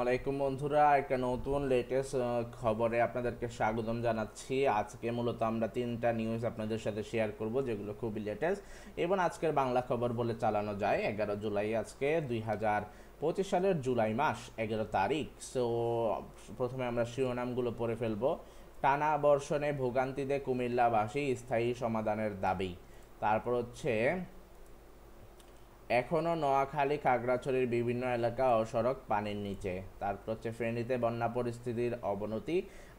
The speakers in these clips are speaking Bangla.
আলাইকুম বন্ধুরা, একটা নতুন লেটেস্ট খবরে আপনাদেরকে স্বাগতম জানাচ্ছি। আজকে মূলত আমরা তিনটা নিউজ আপনাদের সাথে শেয়ার করব, যেগুলো খুবই লেটেস্ট এবং আজকের বাংলা খবর বলে চালানো যায়। 11 জুলাই আজকে 2025 সালের জুলাই মাস 11 তারিখ। সো প্রথমে আমরা শিরোনামগুলো পড়ে ফেলবো। টানা বর্ষণে ভোগান্তিতে কুমিল্লাবাসী, স্থায়ী সমাধানের দাবি। তারপর হচ্ছে এখনও নোয়াখালী খাগড়াছড়ির বিভিন্ন এলাকা ও সড়ক পানির নিচে। তারপর হচ্ছে ফেনীতে বন্যা পরিস্থিতির অবনতি,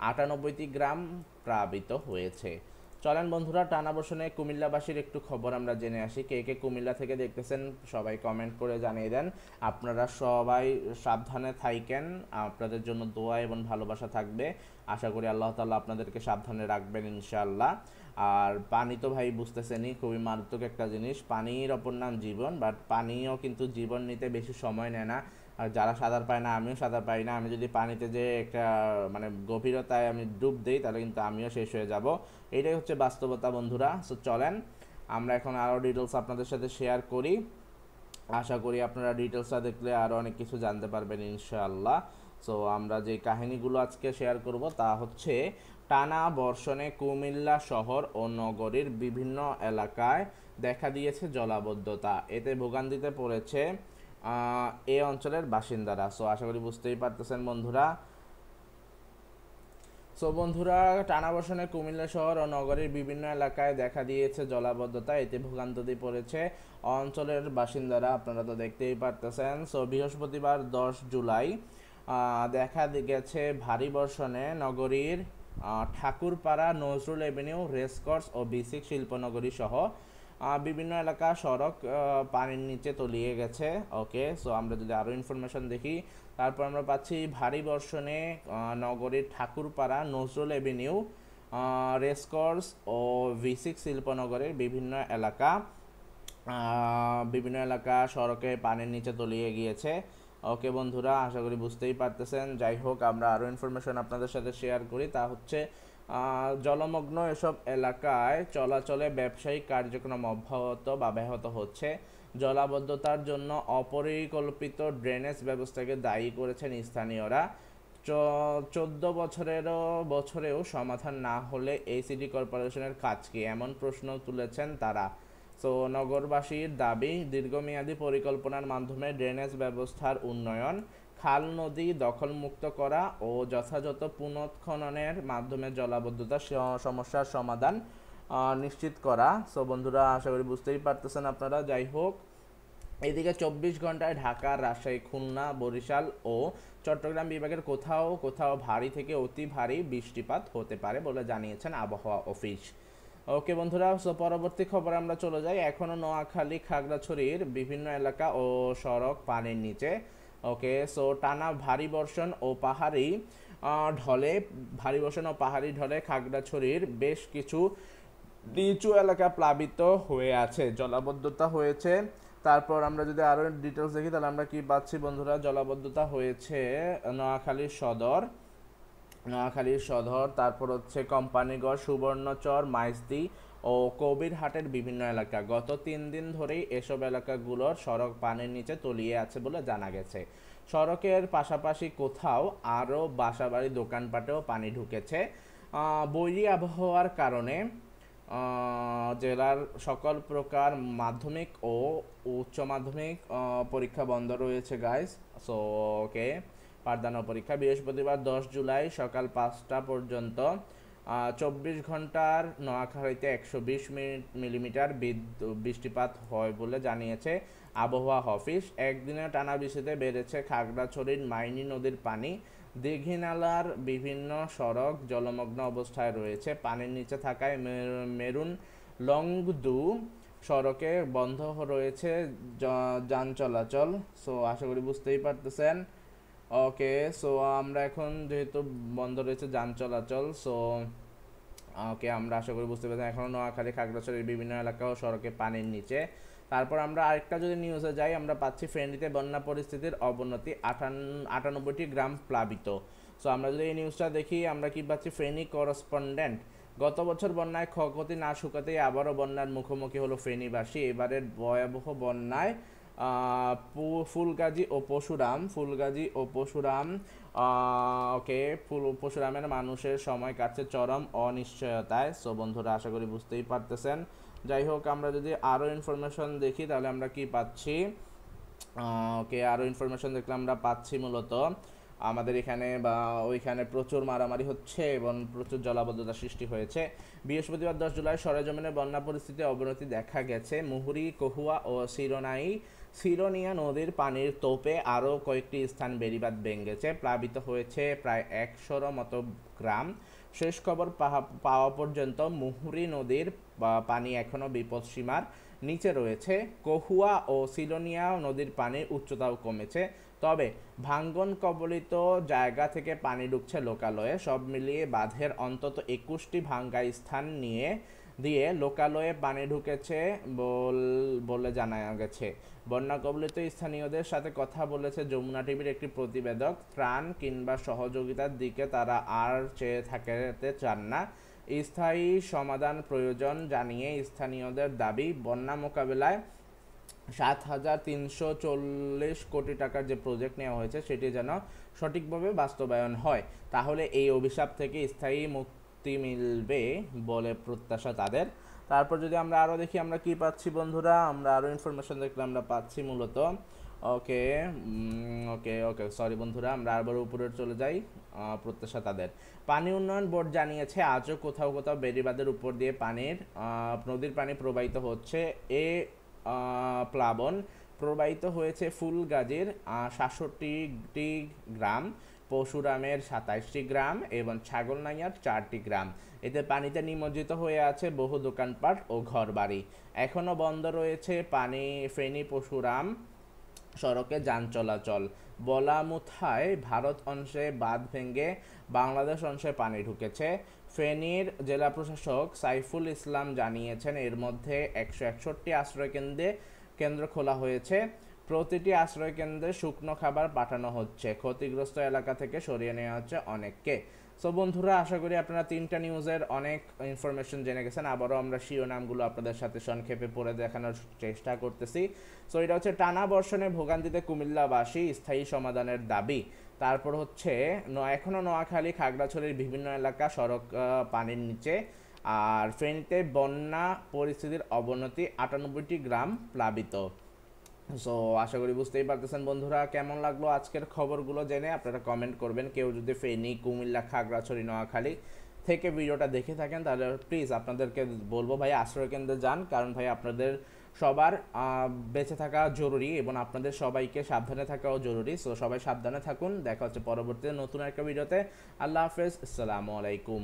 98টি গ্রাম প্লাবিত হয়েছে। চলেন বন্ধুরা, টানা বর্ষণে কুমিল্লাবাসীর একটু খবর আমরা জেনে আসি। কে কে কুমিল্লা থেকে দেখতেছেন সবাই কমেন্ট করে জানিয়ে দেন। আপনারা সবাই সাবধানে থাকেন, আপনাদের জন্য দোয়া এবং ভালোবাসা থাকবে। আশা করি আল্লাহ তাআলা আপনাদেরকে সাবধানে রাখবেন ইনশাআল্লাহ। আর পানি তো ভাই বুঝতেছেনই, খুবই মারাত্মক একটা জিনিস। পানির অপর নাম জীবন, বাট পানিও কিন্তু জীবন নিতে বেশি সময় নেয় না। আর যারা সাঁতার পায় না, আমিও সাঁতার পারি না, আমি যদি পানিতে যে একটা মানে গভীরতায় আমি ডুব দিই, তাহলে কিন্তু আমিও শেষ হয়ে যাব। এটাই হচ্ছে বাস্তবতা বন্ধুরা। সো চলেন আমরা এখন আরও ডিটেলস আপনাদের সাথে শেয়ার করি। আশা করি আপনারা ডিটেলসটা দেখলে আরও অনেক কিছু জানতে পারবেন ইনশাআল্লাহ। সো আমরা যে কাহিনীগুলো আজকে শেয়ার করব তা হচ্ছে টানা বর্ষণে কুমিল্লা শহর ও নগরীর বিভিন্ন এলাকায় দেখা দিয়েছে জলাবদ্ধতা। এতে ভোগান্তিতে পড়েছে এ অঞ্চলের বাসিন্দারা। সো আশা করি বুঝতেই পারতেছেন বন্ধুরা। টানা বর্ষণে কুমিল্লা শহর ও নগরীর বিভিন্ন এলাকায় দেখা দিয়েছে জলাবদ্ধতা। এতে ভোগান্তিতে পড়েছে অঞ্চলের বাসিন্দারা, আপনারা তো দেখতেই পারতেছেন। বৃহস্পতিবার 10 জুলাই দেখা গেছে ভারী বর্ষণে নগরীর ঠাকুরপাড়া, নজরুল এভিনিউ, রেসকোর্স ও বিসিক শিল্পনগরী সহ বিভিন্ন এলাকা সড়ক পানির নিচে তলিয়ে গেছে। ওকে, সো আমরা যদি আরও ইনফরমেশন দেখি, তারপর আমরা পাচ্ছি ভারী বর্ষণে নগরীর ঠাকুরপাড়া, নজরুল এভিনিউ, রেসকোর্স ও V6 শিল্পনগরের বিভিন্ন এলাকা সড়কে পানির নিচে তলিয়ে গিয়েছে। ওকে বন্ধুরা, আশা করি বুঝতেই পারতেছেন। যাই হোক, আমরা আরও ইনফরমেশন আপনাদের সাথে শেয়ার করি। তা হচ্ছে জলমগ্ন এসব এলাকায় চলাচলে ব্যবসায়িক কার্যক্রম অব্যাহত বা ব্যাহত হচ্ছে। জলাবদ্ধতার জন্য অপরিকল্পিত ড্রেনেজ ব্যবস্থাকে দায়ী করেছেন স্থানীয়রা। 14 বছরেও সমাধান না হলে এই সিটি কর্পোরেশনের কাজ কি, এমন প্রশ্ন তুলেছেন তারা। সো নগরবাসীর দাবি দীর্ঘমেয়াদী পরিকল্পনার মাধ্যমে ড্রেনেজ ব্যবস্থার উন্নয়ন, খাল নদী দখলমুক্ত করা ও যথাযথ পুনঃখননের মাধ্যমে জলাবদ্ধতা সমস্যার সমাধান নিশ্চিত করা। সো বন্ধুরা, আশা করি বুঝতেই পারতেছেন আপনারা। যাই হোক, এদিকে 24 ঘন্টায় ঢাকা, রাজশাহী, খুলনা, বরিশাল ও চট্টগ্রাম বিভাগের কোথাও কোথাও ভারী থেকে অতি ভারী বৃষ্টিপাত হতে পারে বলে জানিয়েছেন আবহাওয়া অফিস। ওকে বন্ধুরা, সো পরবর্তী খবর আমরা চলে যাই। এখনও নোয়াখালী খাগড়াছড়ির বিভিন্ন এলাকা ও সড়ক পানির নিচে। ওকে, সো টানা ভারী বর্ষণ ও পাহাড়ি ঢলে খাগড়াছড়ির বেশ কিছু নিচু এলাকা প্লাবিত হয়ে আছে, জলাবদ্ধতা হয়েছে। তারপর আমরা যদি আরও ডিটেলস দেখি, তাহলে আমরা কি পাচ্ছি বন্ধুরা, জলাবদ্ধতা হয়েছে নোয়াখালীর সদর, তারপর হচ্ছে কোম্পানিগড়, সুবর্ণচর, মাইজদী ও কবিরহাটের বিভিন্ন এলাকা। গত 3 দিন ধরেই এসব এলাকাগুলোর সড়ক পানির নিচে তলিয়ে আছে বলে জানা গেছে। সড়কের পাশাপাশি কোথাও আরও বাসাবাড়ি, দোকানপাটেও পানি ঢুকেছে। বৈরী আবহাওয়ার কারণে জেলার সকল প্রকার মাধ্যমিক ও উচ্চ মাধ্যমিক পরীক্ষা বন্ধ রয়েছে গাইস। সো ওকে, পাঠদান পরীক্ষা বৃহস্পতিবার 10 জুলাই সকাল 5টা পর্যন্ত 24 ঘন্টার নোয়াখালীতে 120 মিলিমিটার বৃষ্টিপাত হয় বলে জানিয়েছে আবহাওয়া অফিস। একদিনে টানা বৃষ্টিতে বেড়েছে খাগড়াছড়ির মাইনী নদীর পানি। দীঘিনালার বিভিন্ন সড়ক জলমগ্ন অবস্থায় রয়েছে। পানির নিচে থাকায় মেরুন লংদু সড়কে বন্ধ রয়েছে যান চলাচল। সো আশা করি বুঝতেই পারতেছেন। ওকে, সো আমরা এখন যেহেতু বন্ধ রয়েছে যান চলাচল, সো ওকে, আমরা আশা করি বুঝতে পারছি। এখনও নোয়াখালী খাগড়াছড়ির বিভিন্ন এলাকা ও সড়কে পানির নিচে। তারপর আমরা আরেকটা যদি নিউজে যাই, আমরা পাচ্ছি ফেনীতে বন্যা পরিস্থিতির অবনতি, 98টি গ্রাম প্লাবিত। সো আমরা যদি এই নিউজটা দেখি, আমরা কি পাচ্ছি, ফেনী করেসপন্ডেন্ট। গত বছর বন্যায় ক্ষয়ক্ষতি না শুকাতেই আবারও বন্যার মুখোমুখি হলো ফেনীবাসী। এবারের ভয়াবহ বন্যায় ফুলগাজী ও পরশুরাম ওকে পরশুরামের মানুষের সময় কাটছে চরম অনিশ্চয়তায়। সো বন্ধুরা আশা করি বুঝতেই পারতেছেন। যাই হোক, আমরা যদি আরও ইনফরমেশন দেখি তাহলে আমরা কি পাচ্ছি। ওকে, আরও ইনফরমেশন দেখলে আমরা পাচ্ছি মূলত আমাদের এখানে বা ওইখানে প্রচুর মারামারি হচ্ছে এবং প্রচুর জলাবদ্ধতা সৃষ্টি হয়েছে। বৃহস্পতিবার 10 জুলাই সরেজমিনে বন্যা পরিস্থিতির অবনতি দেখা গেছে। মুহুরী, কহুয়া ও সিরোনিয়া নদীর পানির তোপে আরও কয়েকটি স্থান বেড়িবাঁধ ভেঙেছে। প্লাবিত হয়েছে প্রায় 100 মতো গ্রাম। শেষ খবর পাওয়া পর্যন্ত মুহুরী নদীর পানি এখনও বিপদসীমার নিচে রয়েছে। কহুয়া ও সিলোনিয়া নদীর পানির উচ্চতাও কমেছে, তবে ভাঙ্গন কবলিত জায়গা থেকে পানি ঢুকছে লোকালয়ে। সব মিলিয়ে বাঁধের অন্তত 21টি ভাঙ্গা স্থান দিয়ে লোকালয়ে পানি ঢুকেছে বলে জানা গেছে। বন্যা কবলিত স্থানীয়দের সাথে কথা বলেছে যমুনা টিভির একটি প্রতিবেদক। ত্রাণ কিংবা সহযোগিতার দিকে তারা আর চেয়ে থাকতে চান না। স্থায়ী সমাধান প্রয়োজন জানিয়ে স্থানীয়দের দাবি, বন্যা মোকাবেলায় 7,340 কোটি টাকার যে প্রজেক্ট নেওয়া হয়েছে সেটি যেন সঠিকভাবে বাস্তবায়ন হয়, তাহলে এই অভিশাপ থেকে স্থায়ী মুক্তি মিলবে বলে প্রত্যাশা তাদের। তারপর যদি আমরা আরও দেখি আমরা কি পাচ্ছি বন্ধুরা, আমরা আরও ইনফরমেশন দেখলে আমরা পাচ্ছি মূলত ওকে ওকে ওকে সরি বন্ধুরা, আমরা আবার উপরে চলে যাই। প্রত্যাশা তাদের। পানি উন্নয়ন বোর্ড জানিয়েছে আজও কোথাও কোথাও বেড়িবাঁধের উপর দিয়ে নদীর পানি প্রবাহিত হচ্ছে। প্লাবন প্রবাহিত হয়েছে ফুলগাজীর 67টি গ্রাম, পরশুরামের 27টি গ্রাম এবং ছাগলনাইয়ার 4টি গ্রাম। এতে পানিতে নিমজ্জিত হয়ে আছে বহু দোকানপাট ও ঘরবাড়ি। এখনও বন্ধ রয়েছে ফেনী পরশুরাম সড়কে যান চলাচল। বলামুথায় ভারত অংশে বাঁধ ভেঙে বাংলাদেশ অংশে পানি ঢুকেছে। ফেনীর জেলা প্রশাসক সাইফুল ইসলাম জানিয়েছেন এর মধ্যে 161টি কেন্দ্র খোলা হয়েছে। প্রতিটি আশ্রয় কেন্দ্রে শুকনো খাবার পাঠানো হচ্ছে। ক্ষতিগ্রস্ত এলাকা থেকে সরিয়ে নেওয়া হচ্ছে অনেককে। সো বন্ধুরা, আশা করি আপনারা 3টা নিউজের অনেক ইনফরমেশন জেনে গেছেন। আবারও আমরা শিরোনামগুলো আপনাদের সাথে সংক্ষেপে পড়ে দেখানোর চেষ্টা করতেছি। সো এটা হচ্ছে টানা বর্ষণে ভোগান্তিতে কুমিল্লাবাসী, স্থায়ী সমাধানের দাবি। তারপর হচ্ছে এখনও নোয়াখালী, খাগড়াছড়ির বিভিন্ন এলাকা সড়ক পানির নিচে। আর ফেনীতে বন্যা পরিস্থিতির অবনতি, 98টি গ্রাম প্লাবিত। সো আশা করি বুঝতেই পারতেছেন বন্ধুরা। কেমন লাগলো আজকের খবরগুলো জেনে আপনারা কমেন্ট করবেন। কেউ যদি ফেনী, কুমিল্লা, খাগড়াছড়ি, নোয়াখালী থেকে ভিডিওটা দেখে থাকেন তাহলে প্লিজ আপনাদেরকে বলবো ভাই আশ্রয়কেন্দ্রে যান, কারণ ভাই আপনাদের সবার বেঁচে থাকা জরুরি এবং আপনাদের সবাইকে সাবধানে থাকাও জরুরি। সো সবাই সাবধানে থাকুন। দেখা হচ্ছে পরবর্তীতে নতুন একটা ভিডিওতে। আল্লাহ হাফেজ, আসসালামু আলাইকুম।